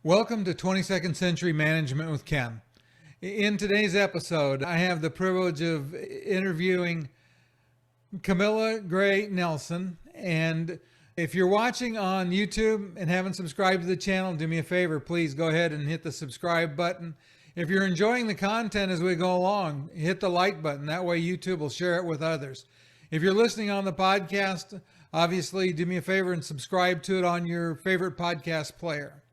Welcome to 22nd Century Management with Ken. In today's episode, I have the privilege of interviewing Camilla Gray Nelson. And if you're watching on YouTube and haven't subscribed to the channel, do me a favor, please go ahead and hit the subscribe button. If you're enjoying the content as we go along, hit the like button. That way YouTube will share it with others. If you're listening on the podcast, obviously do me a favor and subscribe to it on your favorite podcast player.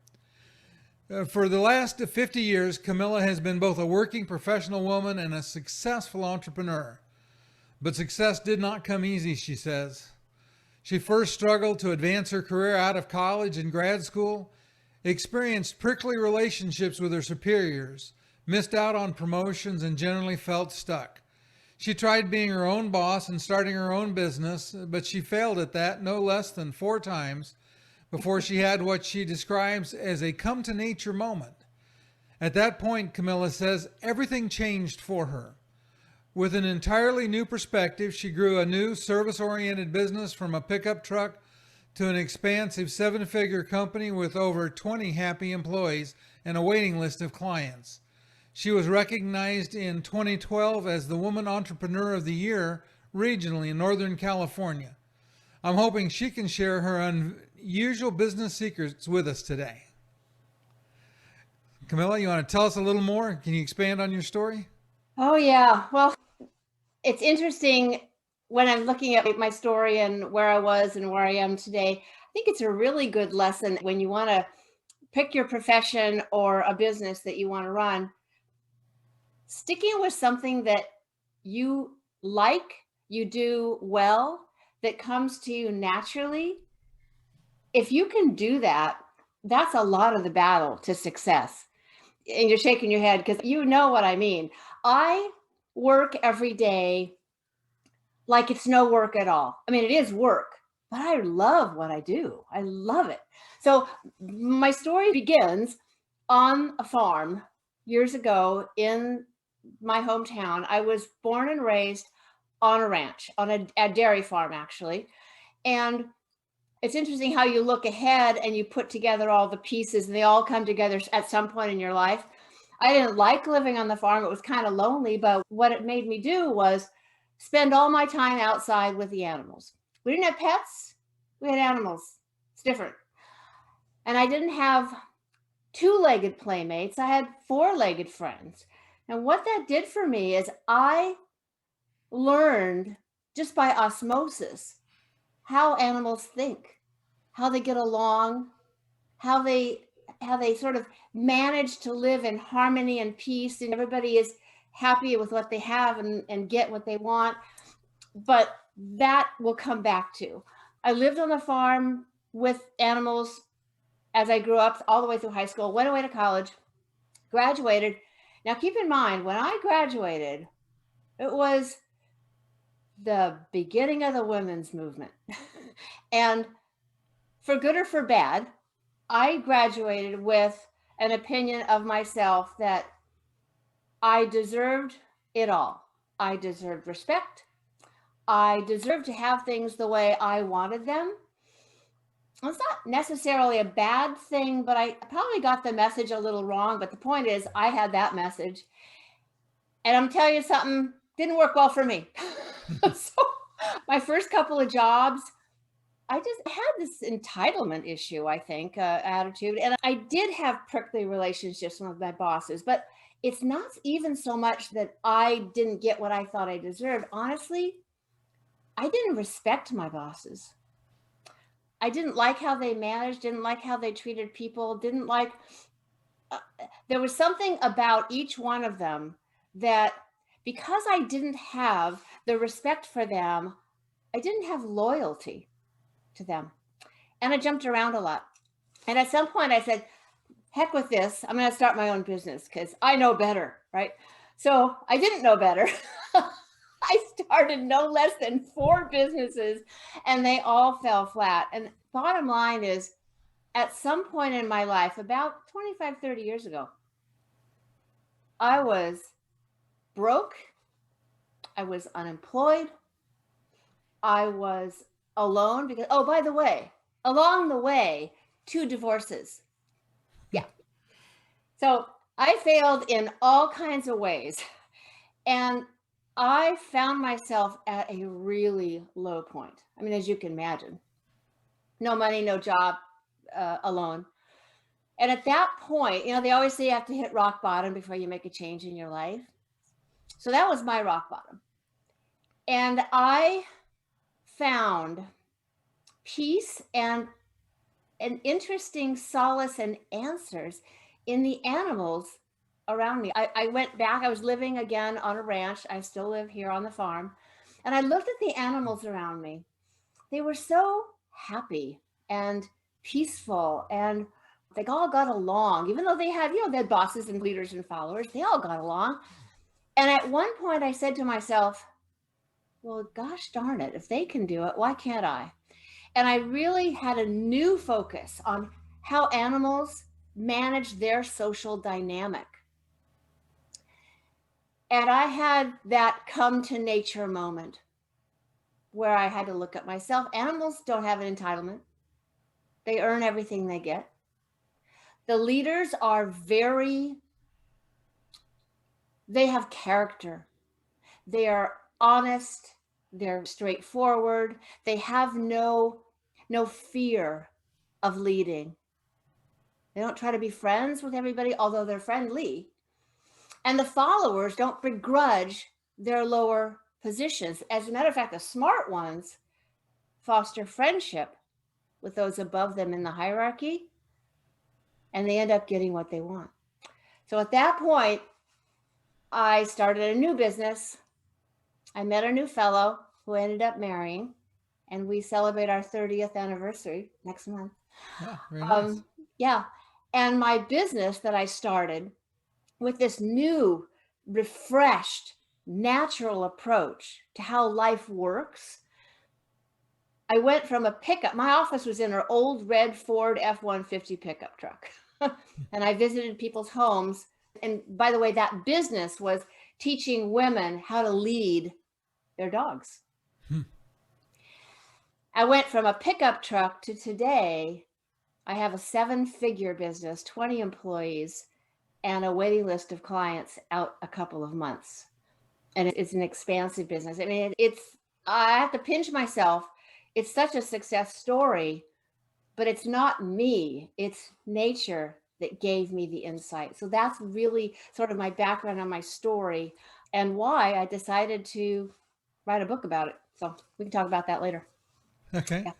For the last 50 years, Camilla has been both a working professional woman and a successful entrepreneur. But success did not come easy, she says. She first struggled to advance her career out of college and grad school, experienced prickly relationships with her superiors, missed out on promotions, and generally felt stuck. She tried being her own boss and starting her own business, but she failed at that no less than 4 times before she had what she describes as a come-to-nature moment. At that point, Camilla says, everything changed for her. With an entirely new perspective, she grew a new service-oriented business from a pickup truck to an expansive 7-figure company with over 20 happy employees and a waiting list of clients. She was recognized in 2012 as the Woman Entrepreneur of the Year regionally in Northern California. I'm hoping she can share her unusual business secrets with us today. Camilla, you want to tell us a little more? Can you expand on your story? Oh, yeah. Well, it's interesting when I'm looking at my story and where I was and where I am today. I think it's a really good lesson when you want to pick your profession or a business that you want to run. Sticking with something that you like, you do well, that comes to you naturally. If you can do that, that's a lot of the battle to success. And you're shaking your head because you know what I mean. I work every day like it's no work at all. I mean, it is work, but I love what I do. I love it. So my story begins on a farm years ago in my hometown. I was born and raised on a ranch, on a dairy farm, actually. And it's interesting how you look ahead and you put together all the pieces and they all come together at some point in your life. I didn't like living on the farm. It was kind of lonely, but what it made me do was spend all my time outside with the animals. We didn't have pets. We had animals. It's different. And I didn't have 2-legged playmates. I had 4-legged friends. And what that did for me is I learned just by osmosis how animals think, how they get along, how they sort of manage to live in harmony and peace, and everybody is happy with what they have and get what they want. But that will come back to. I lived on the farm with animals as I grew up all the way through high school, went away to college, graduated. Now keep in mind, when I graduated, it was the beginning of the women's movement. And for good or for bad, I graduated with an opinion of myself that I deserved it all. I deserved respect. I deserved to have things the way I wanted them. It's not necessarily a bad thing, but I probably got the message a little wrong. But the point is, I had that message. And I'm telling you something, didn't work well for me. So my first couple of jobs, I just had this entitlement issue, I think, attitude. And I did have prickly relationships with my bosses, but it's not even so much that I didn't get what I thought I deserved. Honestly, I didn't respect my bosses. I didn't like how they managed, didn't like how they treated people, didn't like, there was something about each one of them that because I didn't have the respect for them, I didn't have loyalty to them. And I jumped around a lot. And at some point I said, heck with this, I'm going to start my own business because I know better, right? So I didn't know better. I started no less than 4 businesses and they all fell flat. And bottom line is, at some point in my life, about 25, 30 years ago, I was broke. I was unemployed. I was alone because, oh, by the way, along the way, 2 divorces. Yeah. So I failed in all kinds of ways. And I found myself at a really low point. I mean, as you can imagine, no money, no job, alone. And at that point, they always say you have to hit rock bottom before you make a change in your life. So that was my rock bottom. And I found peace and an interesting solace and answers in the animals around me. I went back, I was living again on a ranch. I still live here on the farm. And I looked at the animals around me. They were so happy and peaceful, and they all got along, even though they had bosses and leaders and followers, they all got along. And at one point I said to myself, well, gosh darn it, if they can do it, why can't I? And I really had a new focus on how animals manage their social dynamic. And I had that come to nature moment where I had to look at myself. Animals don't have an entitlement. They earn everything they get. The leaders are they have character. They are honest. They're straightforward. They have no fear of leading. They don't try to be friends with everybody, although they're friendly. And the followers don't begrudge their lower positions. As a matter of fact, the smart ones foster friendship with those above them in the hierarchy, and they end up getting what they want. So at that point, I started a new business. I met a new fellow who I ended up marrying, and we celebrate our 30th anniversary next month. Yeah, very nice. Yeah. And my business that I started with this new, refreshed, natural approach to how life works. I went from a pickup, my office was in an old red Ford F-150 pickup truck. And I visited people's homes. And by the way, that business was teaching women how to lead their dogs. I went from a pickup truck to today, I have a 7-figure business, 20 employees, and a waiting list of clients out a couple of months. And it's an expansive business. I mean, I have to pinch myself. It's such a success story, but it's not me. It's nature that gave me the insight. So that's really sort of my background on my story and why I decided to write a book about it. So we can talk about that later. Okay. Yeah.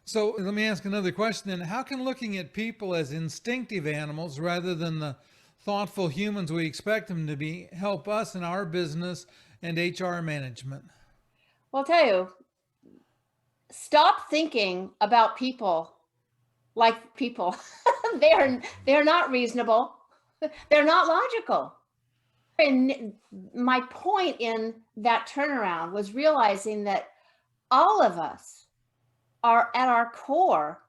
So let me ask another question then. How can looking at people as instinctive animals rather than the thoughtful humans we expect them to be help us in our business and HR management? Well, I'll tell you, stop thinking about people like people. They're not reasonable. They're not logical. And my point in that turnaround was realizing that all of us are at our core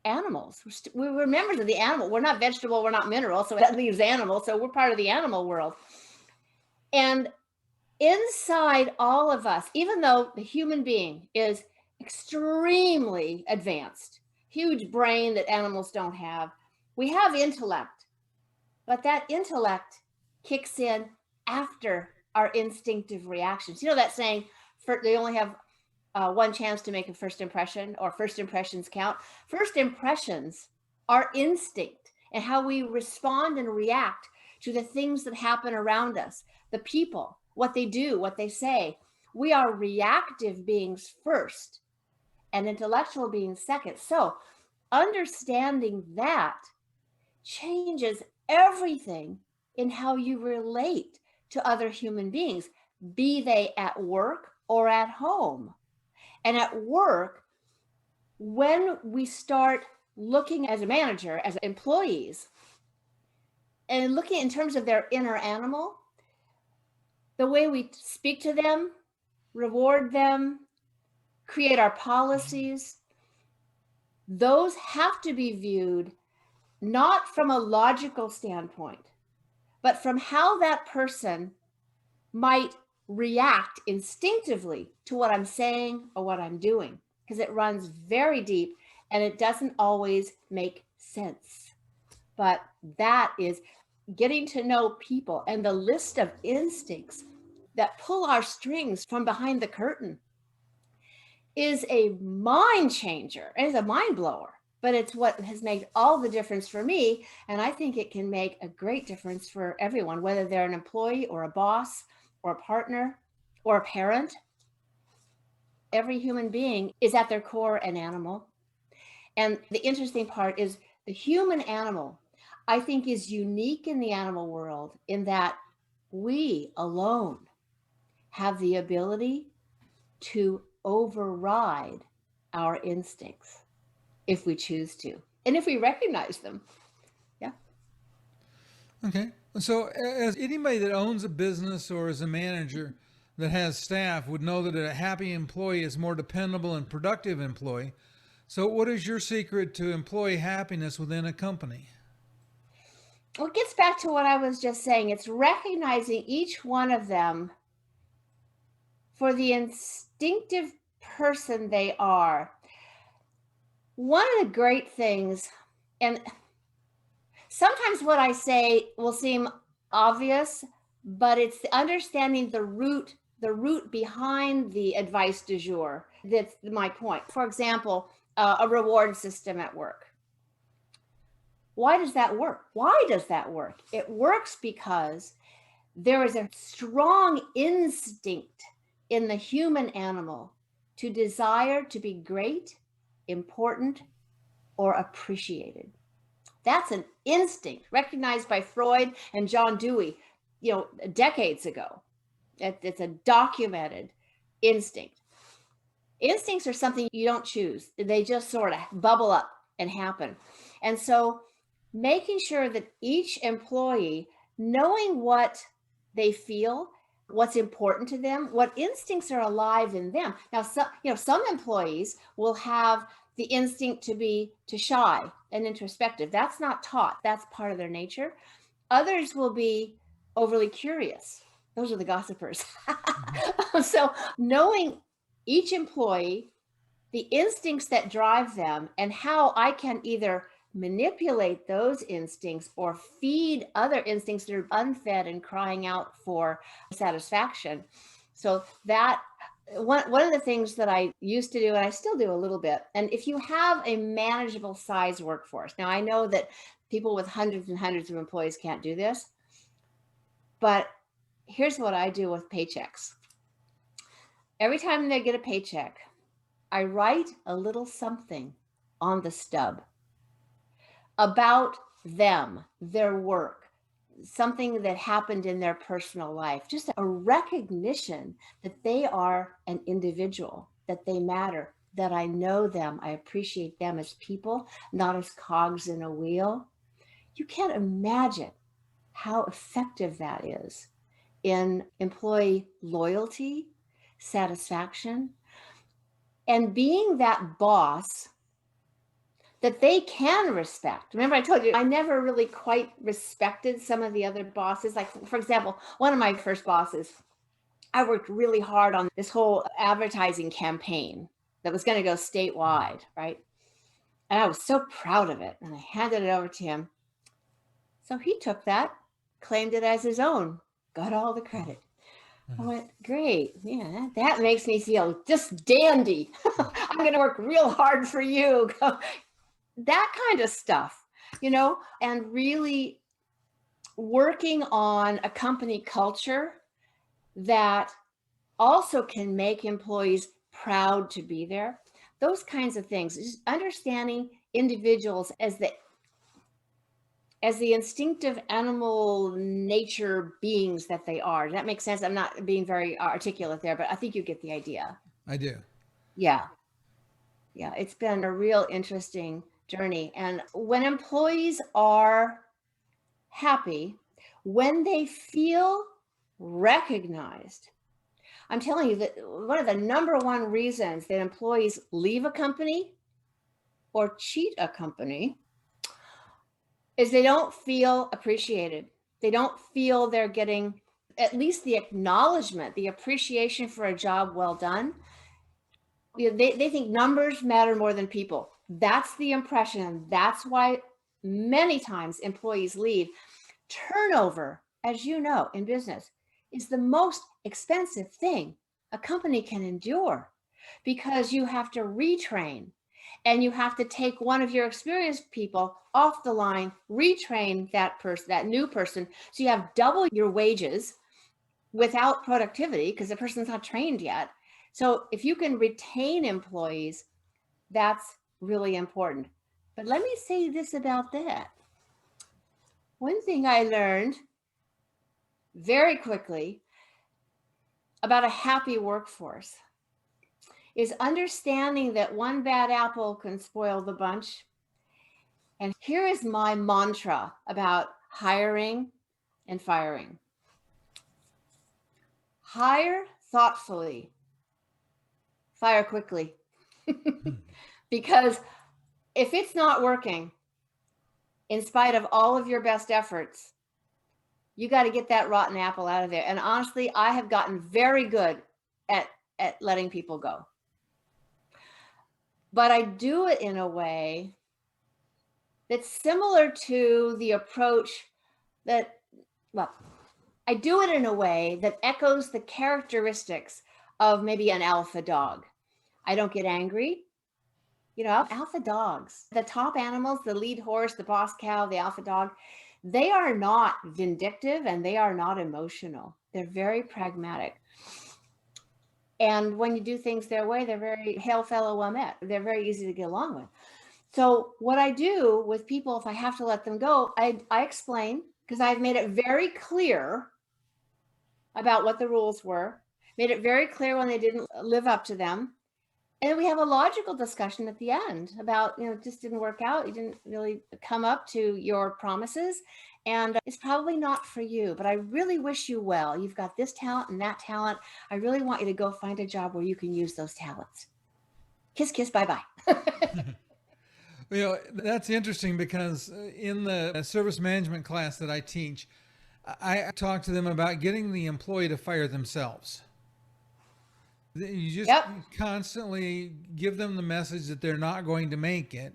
animals. We're members of the animal. We're not vegetable, we're not mineral, so that leaves animal. So we're part of the animal world. And inside all of us, even though the human being is extremely advanced, huge brain that animals don't have, we have intellect, but that intellect kicks in after our instinctive reactions. You know that saying, they only have one chance to make a first impression, or first impressions count. First impressions are instinct and how we respond and react to the things that happen around us, the people, what they do, what they say. We are reactive beings first and intellectual beings second. So understanding that changes everything in how you relate to other human beings, be they at work or at home. And at work, when we start looking as a manager, as employees, and looking in terms of their inner animal, the way we speak to them, reward them, create our policies, those have to be viewed not from a logical standpoint, but from how that person might react instinctively to what I'm saying or what I'm doing, because it runs very deep and it doesn't always make sense. but that is getting to know people, and the list of instincts that pull our strings from behind the curtain is a mind changer. It's a mind blower, but it's what has made all the difference for me. And I think it can make a great difference for everyone, whether they're an employee or a boss or a partner or a parent. Every human being is at their core an animal. And the interesting part is the human animal, I think, is unique in the animal world in that we alone have the ability to override our instincts if we choose to, and if we recognize them. Yeah. Okay. So, as anybody that owns a business or is a manager that has staff would know that a happy employee is more dependable and productive employee. So, what is your secret to employee happiness within a company? Well, it gets back to what I was just saying. It's recognizing each one of them for the instinctive person they are. One of the great things, and sometimes what I say will seem obvious, but it's understanding the root behind the advice du jour. That's my point. For example, a reward system at work. Why does that work? Why does that work? It works because there is a strong instinct in the human animal to desire to be great, important, or appreciated. That's an instinct recognized by Freud and John Dewey, decades ago. It's a documented instinct. Instincts are something you don't choose. They just sort of bubble up and happen. And so making sure that each employee, knowing what they feel, what's important to them, what instincts are alive in them. Now, some employees will have the instinct to shy and introspective. That's not taught. That's part of their nature. Others will be overly curious. Those are the gossipers. So knowing each employee, the instincts that drive them, and how I can either manipulate those instincts or feed other instincts that are unfed and crying out for satisfaction. So that one of the things that I used to do, and I still do a little bit, and if you have a manageable size workforce, now I know that people with hundreds and hundreds of employees can't do this, but here's what I do with paychecks. Every time they get a paycheck, I write a little something on the stub about them, their work, something that happened in their personal life, just a recognition that they are an individual, that they matter, that I know them, I appreciate them as people, not as cogs in a wheel. You can't imagine how effective that is in employee loyalty, satisfaction, and being that boss that they can respect. Remember, I told you, I never really quite respected some of the other bosses. Like, for example, one of my first bosses, I worked really hard on this whole advertising campaign that was going to go statewide, right? And I was so proud of it. And I handed it over to him. So he took that, claimed it as his own, got all the credit. I went, great. Yeah, that makes me feel just dandy. I'm going to work real hard for you. That kind of stuff, and really working on a company culture that also can make employees proud to be there. Those kinds of things, just understanding individuals as the instinctive animal nature beings that they are. Does that make sense? I'm not being very articulate there, but I think you get the idea. I do. Yeah. It's been a real interesting journey. And when employees are happy, when they feel recognized, I'm telling you that one of the number one reasons that employees leave a company or cheat a company is they don't feel appreciated. They don't feel they're getting at least the acknowledgement, the appreciation for a job well done. They think numbers matter more than people. That's the impression. That's why many times employees leave. Turnover, as you know, in business, is the most expensive thing a company can endure, because you have to retrain and you have to take one of your experienced people off the line, retrain that person, that new person. So you have double your wages without productivity because the person's not trained yet. So if you can retain employees, that's really important. But let me say this about that. One thing I learned very quickly about a happy workforce is understanding that one bad apple can spoil the bunch. And here is my mantra about hiring and firing. Hire thoughtfully, fire quickly. Because if it's not working, in spite of all of your best efforts, you got to get that rotten apple out of there. And honestly, I have gotten very good at letting people go. But I do it in a way that's similar to the approach that, well, I do it in a way that echoes the characteristics of maybe an alpha dog. I don't get angry. You know, alpha dogs, the top animals, the lead horse, the boss cow, the alpha dog, they are not vindictive and they are not emotional. They're very pragmatic. And when you do things their way, they're very hail fellow well met. They're very easy to get along with. So what I do with people, if I have to let them go, I explain, because I've made it very clear about what the rules were, made it very clear when they didn't live up to them. And we have a logical discussion at the end about, you know, it just didn't work out. You didn't really come up to your promises. And it's probably not for you, but I really wish you well. You've got this talent and that talent. I really want you to go find a job where you can use those talents. Kiss, kiss, bye-bye. You know, that's interesting because in the service management class that I teach, I talk to them about getting the employee to fire themselves. You just constantly give them the message that they're not going to make it,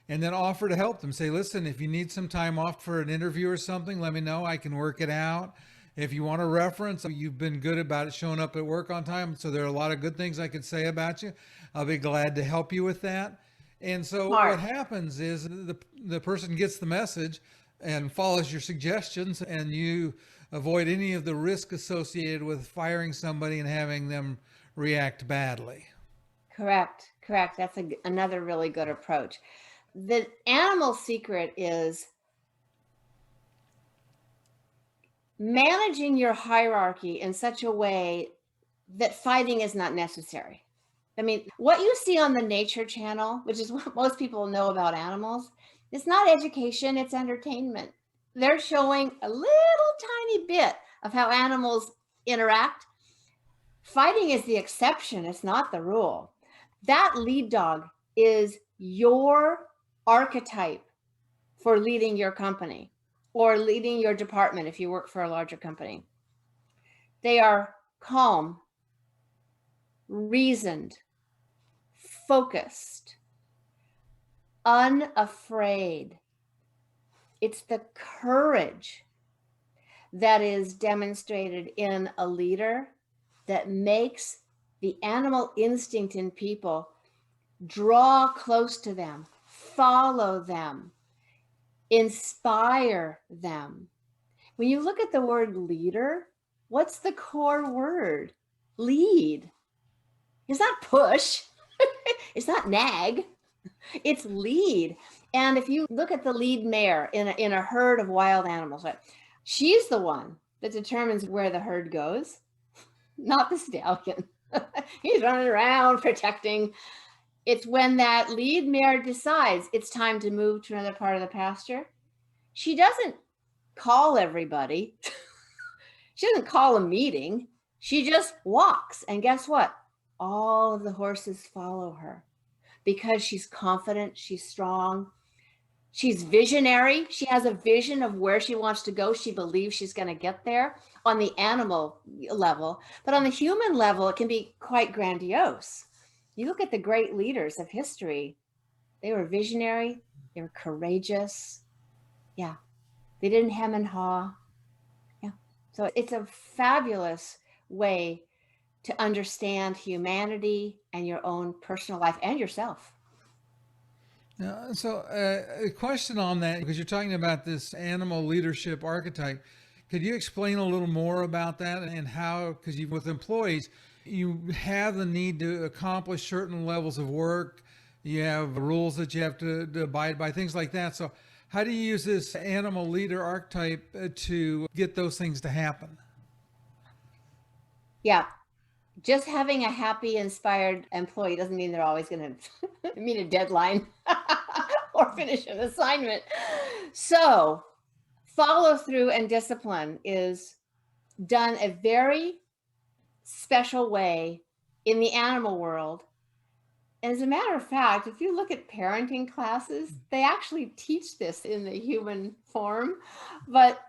and then offer to help them. Say, listen, if you need some time off for an interview or something, let me know. I can work it out. If you want a reference, you've been good about it showing up at work on time. So there are a lot of good things I could say about you. I'll be glad to help you with that. And so what happens is the person gets the message and follows your suggestions, and you avoid any of the risk associated with firing somebody and having them react badly. Correct. That's another really good approach. The animal secret is managing your hierarchy in such a way that fighting is not necessary. I mean, what you see on the Nature Channel, which is what most people know about animals, it's not education, it's entertainment. They're showing a little tiny bit of how animals interact. Fighting is the exception, it's not the rule. That lead dog is your archetype for leading your company or leading your department if you work for a larger company. They are calm, reasoned, focused, unafraid. It's the courage that is demonstrated in a leader that makes the animal instinct in people draw close to them, follow them, inspire them. When you look at the word leader, what's the core word? Lead. It's not push. It's not nag. It's lead. And if you look at the lead mare in a herd of wild animals, right, she's the one that determines where the herd goes, not the stallion. He's running around protecting. It's when that lead mare decides it's time to move to another part of the pasture. She doesn't call everybody. She doesn't call a meeting. She just walks. And guess what? All of the horses follow her because she's confident, she's strong, she's visionary. She has a vision of where she wants to go. She believes she's going to get there on the animal level. But on the human level, it can be quite grandiose. You look at the great leaders of history, they were visionary, they were courageous, Yeah. They didn't hem and haw. Yeah. So it's a fabulous way to understand humanity and your own personal life and yourself. A question on that, because you're talking about this animal leadership archetype. Could you explain a little more about that and how, because you with employees, you have the need to accomplish certain levels of work, you have rules that you have to abide by, things like that. So how do you use this animal leader archetype to get those things to happen? Yeah. Just having a happy, inspired employee doesn't mean they're always going to meet a deadline or finish an assignment. So, follow through and discipline is done a very special way in the animal world. As a matter of fact, if you look at parenting classes, they actually teach this in the human form, but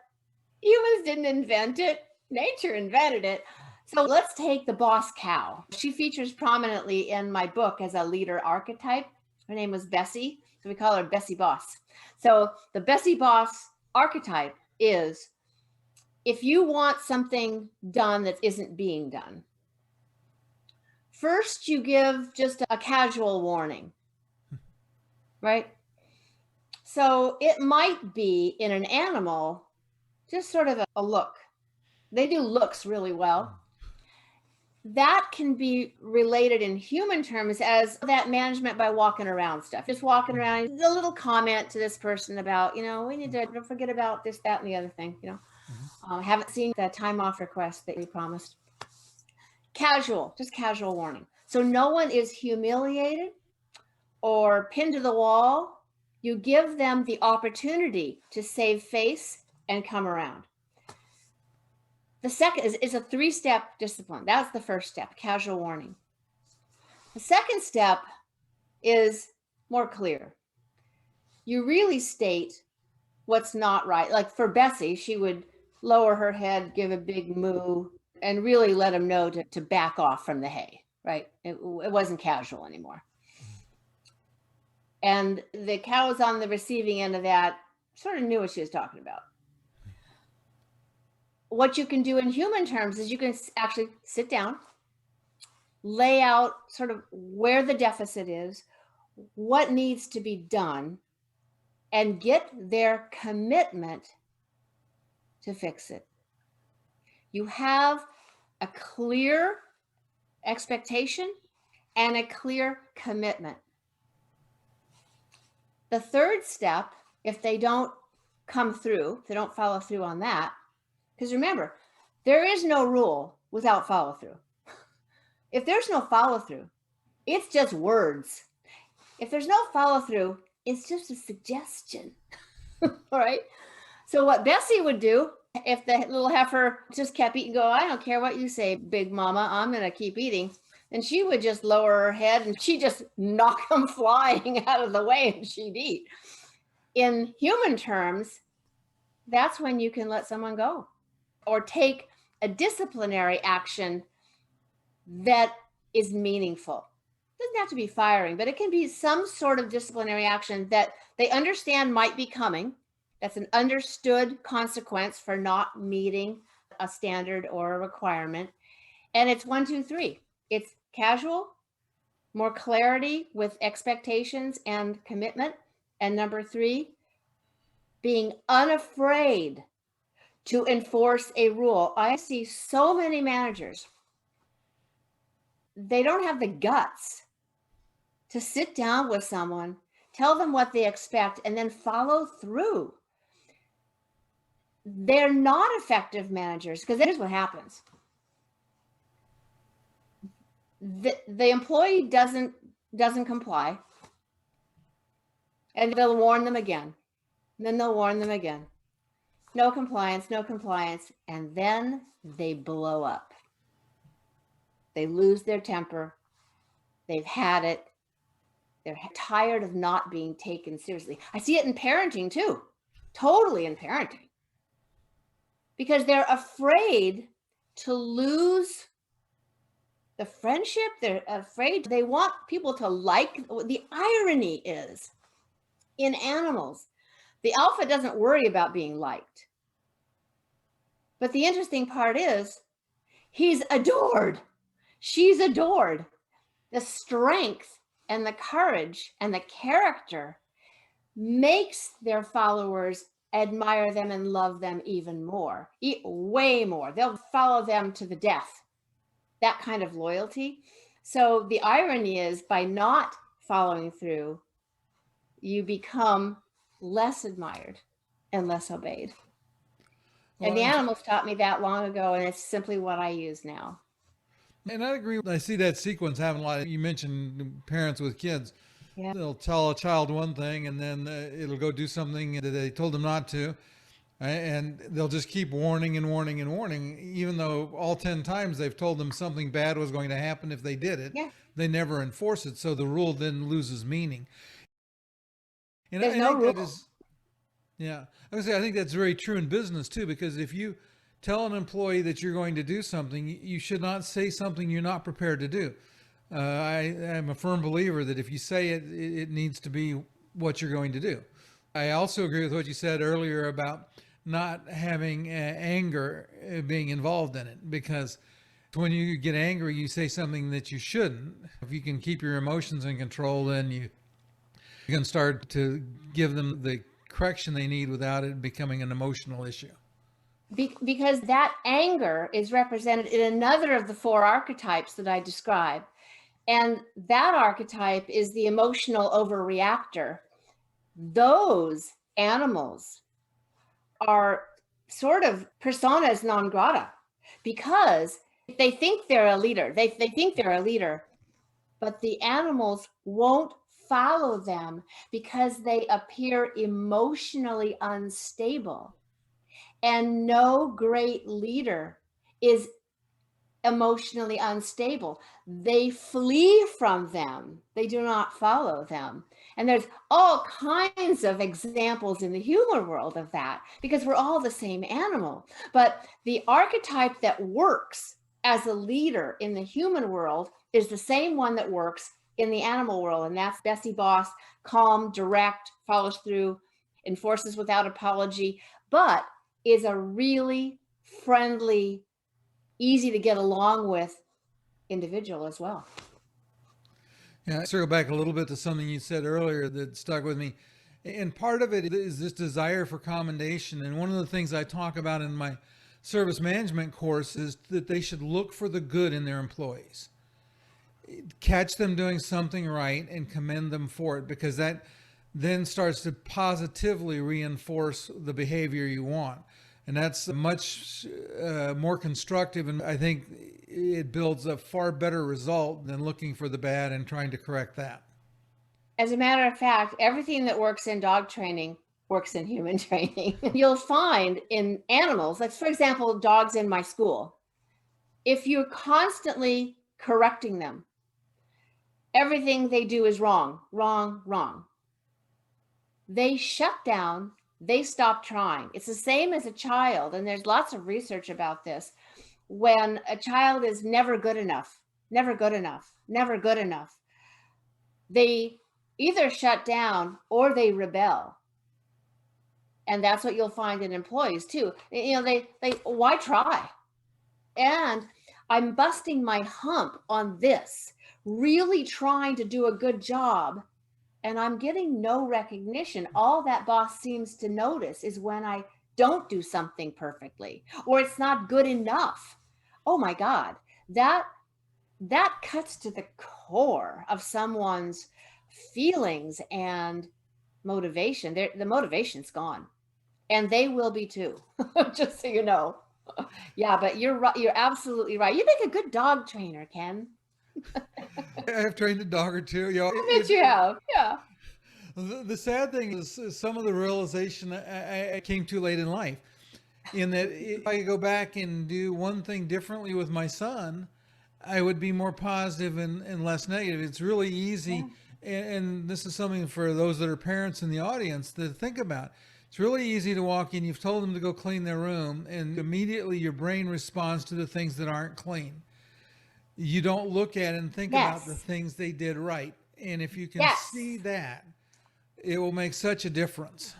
humans didn't invent it, nature invented it. So let's take the boss cow. She features prominently in my book as a leader archetype. Her name was Bessie, so we call her Bessie Boss. So the Bessie Boss archetype is, if you want something done that isn't being done, first you give just a casual warning, right? So it might be in an animal, just sort of a look. They do looks really well. That can be related in human terms as that management by walking around stuff. Just walking around, a little comment to this person about, we need to don't forget about this, that, and the other thing. Haven't seen the time off request that we promised. Casual, just casual warning. So no one is humiliated or pinned to the wall. You give them the opportunity to save face and come around. The second is a 3-step discipline. That's the first step, casual warning. The second step is more clear. You really state what's not right. Like for Bessie, she would lower her head, give a big moo, and really let them know to back off from the hay, right? It wasn't casual anymore. And the cows on the receiving end of that sort of knew what she was talking about. What you can do in human terms is you can actually sit down, lay out sort of where the deficit is, what needs to be done, and get their commitment to fix it. You have a clear expectation and a clear commitment. The third step, if they don't come through, if they don't follow through on that, because remember, there is no rule without follow through. If there's no follow through, it's just words. If there's no follow through, it's just a suggestion. All right. So what Bessie would do, if the little heifer just kept eating, go, I don't care what you say, big mama, I'm going to keep eating. And she would just lower her head and she'd just knock them flying out of the way and she'd eat. In human terms, that's when you can let someone go or take a disciplinary action that is meaningful. It doesn't have to be firing, but it can be some sort of disciplinary action that they understand might be coming. That's an understood consequence for not meeting a standard or a requirement. And it's 1, 2, 3. It's casual, more clarity with expectations and commitment. And number 3, being unafraid to enforce a rule. I see so many managers, they don't have the guts to sit down with someone, tell them what they expect, and then follow through. They're not effective managers because here's what happens. The employee doesn't comply, and they'll warn them again. And then they'll warn them again. No compliance, no compliance. And then they blow up. They lose their temper. They've had it. They're tired of not being taken seriously. I see it in parenting too. Totally in parenting. Because they're afraid to lose the friendship. They're afraid. They want people to like. The irony is, in animals, The alpha doesn't worry about being liked. But the interesting part is he's adored. She's adored. The strength and the courage and the character makes their followers admire them and love them even more, way more. They'll follow them to the death, that kind of loyalty. So the irony is, by not following through, you become less admired and less obeyed. And the animals taught me that long ago, and it's simply what I use now. And I agree. I see that sequence happen a lot. You mentioned parents with kids. Yeah. They'll tell a child one thing, and then it'll go do something that they told them not to. And they'll just keep warning and warning and warning, even though all 10 times they've told them something bad was going to happen if they did it. Yeah. They never enforce it. So the rule then loses meaning. And There's no rule. I think that's very true in business too, because if you tell an employee that you're going to do something, you should not say something you're not prepared to do. I am a firm believer that if you say it, it needs to be what you're going to do. I also agree with what you said earlier about not having anger being involved in it, because when you get angry, you say something that you shouldn't. If you can keep your emotions in control, then you can start to give them the correction they need without it becoming an emotional issue. Because that anger is represented in another of the 4 archetypes that I described. And that archetype is the emotional overreactor. Those animals are sort of personas non grata, because they think they're a leader. They think they're a leader, but the animals won't follow them because they appear emotionally unstable. And no great leader is emotionally unstable. They flee from them. They do not follow them. And there's all kinds of examples in the human world of that, because we're all the same animal. But the archetype that works as a leader in the human world is the same one that works in the animal world. And that's Bessie Boss, calm, direct, follows through, enforces without apology, but is a really friendly, easy to get along with individual as well. Yeah, I circle back a little bit to something you said earlier that stuck with me. And part of it is this desire for commendation. And one of the things I talk about in my service management course is that they should look for the good in their employees. Catch them doing something right and commend them for it, because that then starts to positively reinforce the behavior you want. And that's much more constructive, and I think it builds a far better result than looking for the bad and trying to correct that. As a matter of fact, everything that works in dog training works in human training. You'll find in animals, like for example, dogs in my school, if you're constantly correcting them, everything they do is wrong, wrong, wrong. They shut down. They stop trying. It's the same as a child, and there's lots of research about this. When a child is never good enough, never good enough, never good enough, they either shut down or they rebel. And that's what you'll find in employees too. You know, they why try? And I'm busting my hump on this, really trying to do a good job, and I'm getting no recognition. All that boss seems to notice is when I don't do something perfectly, or it's not good enough. Oh my God, that cuts to the core of someone's feelings and motivation. The motivation's gone, and they will be too, just so you know. Yeah, but you're right. You're absolutely right. You make a good dog trainer, Ken. I have trained a dog or two. You know, I bet you have. Yeah. The sad thing is some of the realization I came too late in life, in that if I could go back and do one thing differently with my son, I would be more positive and less negative. It's really easy. Yeah. And this is something for those that are parents in the audience to think about. It's really easy to walk in. You've told them to go clean their room, and immediately your brain responds to the things that aren't clean. You don't look at it and think about the things they did right. And if you can see that, it will make such a difference.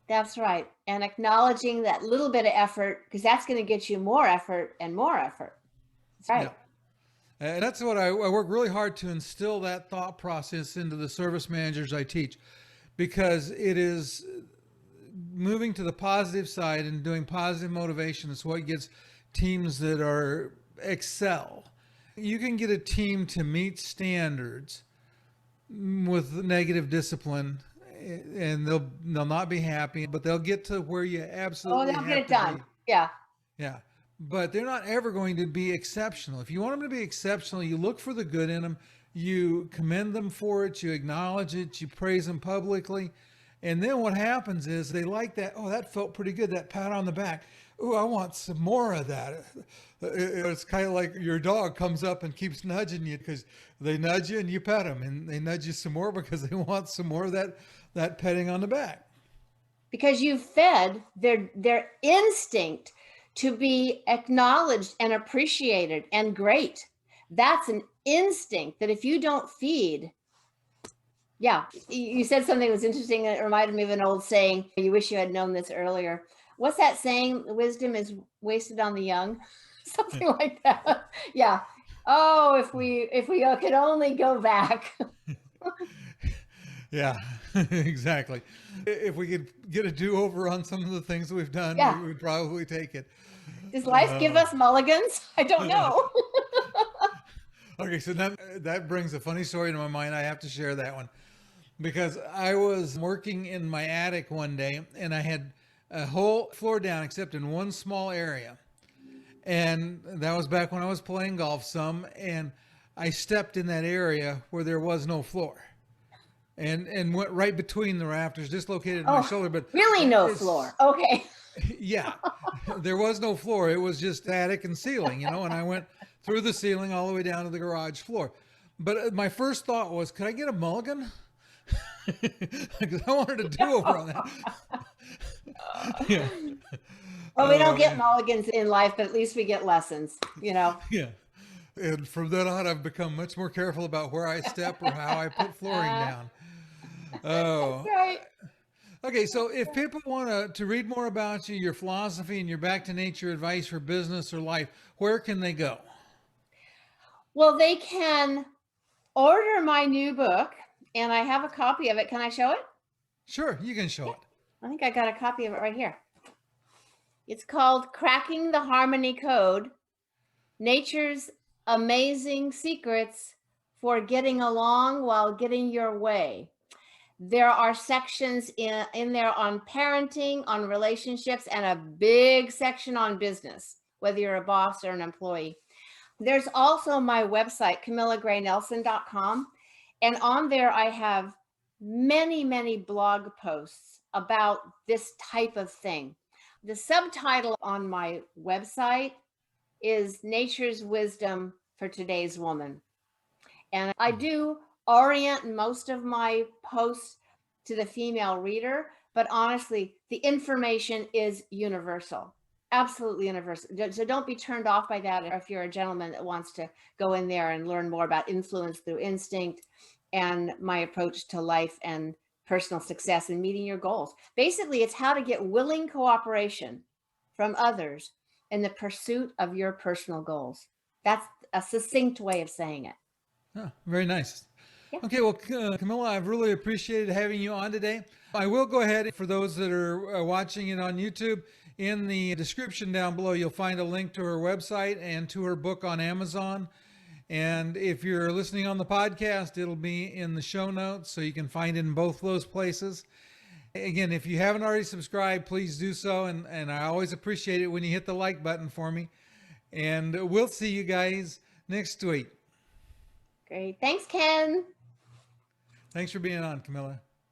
That's right. And acknowledging that little bit of effort, because that's going to get you more effort and more effort. That's Yeah. right. And that's what I work really hard to instill that thought process into the service managers I teach, because it is moving to the positive side and doing positive motivation is what gets teams that are excel. You can get a team to meet standards with negative discipline, and they'll not be happy, but they'll get to where you Oh, absolutely they'll get have it to done. be. Yeah. Yeah. But they're not ever going to be exceptional. If you want them to be exceptional, you look for the good in them, you commend them for it, you acknowledge it, you praise them publicly. And then what happens is they like that. Oh, that felt pretty good. That pat on the back. Oh, I want some more of that. It's kind of like your dog comes up and keeps nudging you because they nudge you and you pet them, and they nudge you some more because they want some more of that petting on the back. Because you've fed their instinct to be acknowledged and appreciated and great. That's an instinct that if you don't feed, yeah, you said something that was interesting. It reminded me of an old saying. You wish you had known this earlier. What's that saying? Wisdom is wasted on the young. Something like that. Yeah. Oh, if we could only go back. Yeah, exactly. If we could get a do-over on some of the things we've done, Yeah. we would probably take it. Does life give us mulligans? I don't know. Okay, so that brings a funny story to my mind. I have to share that one because I was working in my attic one day and I had a whole floor down except in one small area. And that was back when I was playing golf some, and I stepped in that area where there was no floor. And went right between the rafters, dislocated my shoulder. But really no floor. Okay. Yeah, there was no floor. It was just attic and ceiling, and I went through the ceiling all the way down to the garage floor. But my first thought was, could I get a mulligan? Because I wanted to do over on that. Yeah. Well, we don't get mulligans in life, but at least we get lessons, Yeah. And from then on, I've become much more careful about where I step or how I put flooring down. Oh, Right. okay. So if people want to read more about you, your philosophy, and your back to nature advice for business or life, where can they go? Well, they can order my new book, and I have a copy of it. Can I show it? Sure, you can show it. I think I got a copy of it right here. It's called Cracking the Harmony Code, Nature's Amazing Secrets for Getting Along While Getting Your Way. There are sections in there on parenting, on relationships, and a big section on business, whether you're a boss or an employee. There's also my website, CamillaGrayNelson.com. And on there, I have many, many blog posts about this type of thing. The subtitle on my website is Nature's Wisdom for Today's Woman. And I do orient most of my posts to the female reader, but honestly, the information is universal, absolutely universal. So don't be turned off by that if you're a gentleman that wants to go in there and learn more about influence through instinct and my approach to life and personal success and meeting your goals. Basically, it's how to get willing cooperation from others in the pursuit of your personal goals. That's a succinct way of saying it. Oh, very nice. Yeah. Okay, well, Camilla, I've really appreciated having you on today. I will go ahead, for those that are watching it on YouTube, in the description down below, you'll find a link to her website and to her book on Amazon. And if you're listening on the podcast, it'll be in the show notes, so you can find it in both those places. Again, if you haven't already subscribed, please do so. And I always appreciate it when you hit the like button for me. And we'll see you guys next week. Great. Thanks, Ken. Thanks for being on, Camilla.